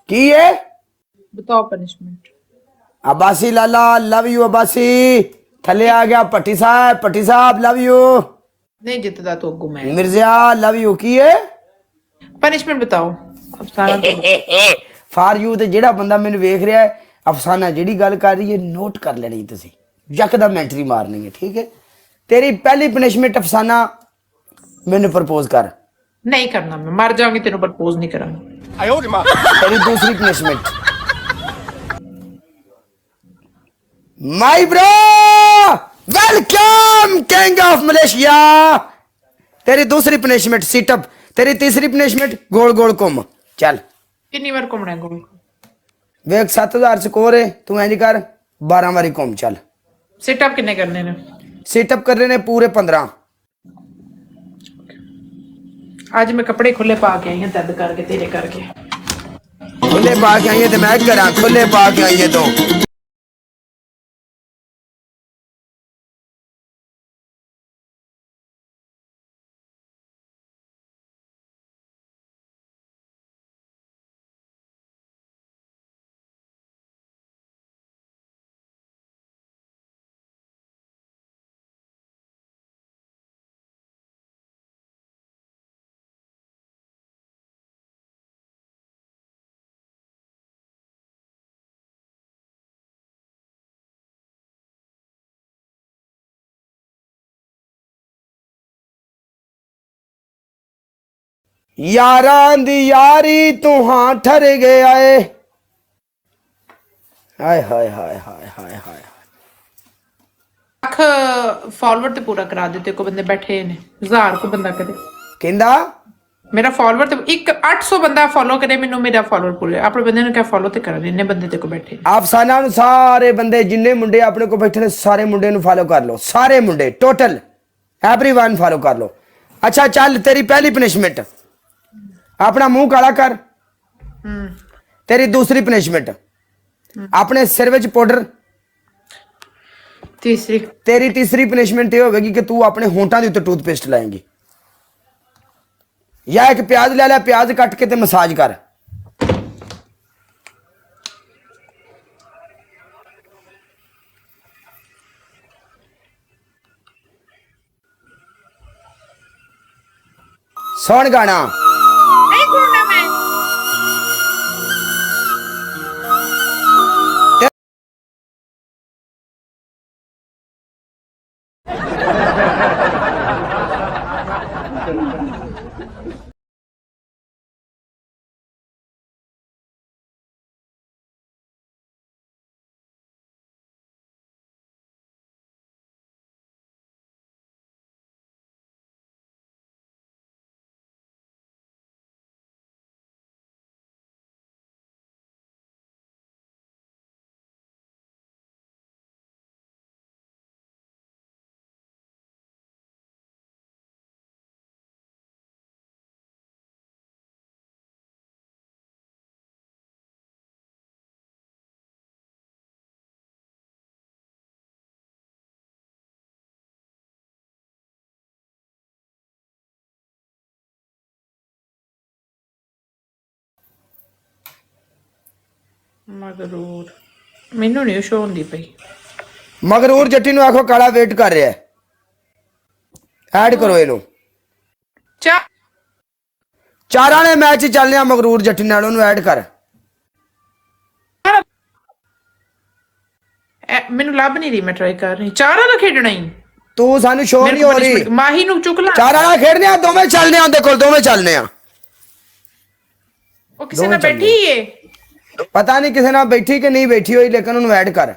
की है? बताओ punishment. Abbasi Lala love you Abbasi. थले आ गया पट्टी साहब लव यू। नहीं जितदा तो अगू मैं। मिर्जा लव यू की है? पनिशमेंट बताओ अफसाना तो। फॉर यू ते जेड़ा बंदा मैंने वेख रहा है अफसाना जेड़ी गल कर रही है नोट कर लेनी तुसी यकदम एंट्री मारनी है ठीक है। तेरी पहली पनिशमेंट अफसाना मैंने प्रपोज कर। नहीं करना मैं मर जाऊंगी तेरे प्रपोज नहीं करांगी। तेरी दूसरी punishment my bro welcome king of Malaysia. तेरी दूसरी पनिशमेंट सीटअप। तेरी तीसरी पनिशमेंट गोल गोल घूम चल। कितनी बार घूमना है गोल? वेख 7000 स्कोर है तू इंज कर 12 बारी घूम चल। सिटअप कितने करने ने? सीटअप कर रहे ने पूरे 15। आज मैं कपड़े खुले पा के आई हूं दर्द करके तेरे करके। खुले पा के आई है तो मैं करा खुले पा के आई है तो यारां दी यारी तू हां ठर गया है। हाय हाय हाय हाय हाय हाय। अख फॉलोवर ते पूरा करा दे। तेरे को बंदे बैठे ने 1000 को बंदा करे कहंदा मेरा फॉलोवर ते एक 800 बंदा फॉलो करे मैनू मेरा फॉलोवर पूरे अपने बंदे ने क्या फॉलो ते करा इन्ने बंदे तेरे को बैठे। अफसाना नु सारे बंदे जिन्ने मुंडे अपने को बैठे ने सारे मुंडे नु फॉलो कर लो। सारे मुंडे टोटल एवरीवन फॉलो कर लो। अच्छा चल तेरी पहली पनिशमेंट अपना मुंह काला कर। तेरी दूसरी पनिशमेंट अपने सिर विच पाउडर। तीसरी तेरी तीसरी पनिशमेंट ये होगी कि तू अपने होंठा के उत्ते टूथपेस्ट लाएंगी या एक प्याज ले लिया प्याज कट के ते मसाज कर। सुन गाना नहीं घूमना मैं। मगरूर मैनू नहीं शो होंदी पई। मगरूर जट्टी नु आखो काला वेट कर रहा है ऐड करो इनू। चा चार वाले मैच चलने मगरूर जट्टी नाल ओनू ऐड कर। मैनू लभ नहीं रही मैं ट्राई कर रही चार वाला खेडना ही। तू सानू शो नहीं हो रही। माही नु चुक ला। चार वाला खेडने आ दोवें चलने आ उनदे कोल दोवें चलने आ। ओ किसी ने बैठी है पता नहीं किसी ना बैठी कि नहीं बैठी हुई लेकिन उन्हें ऐड कर।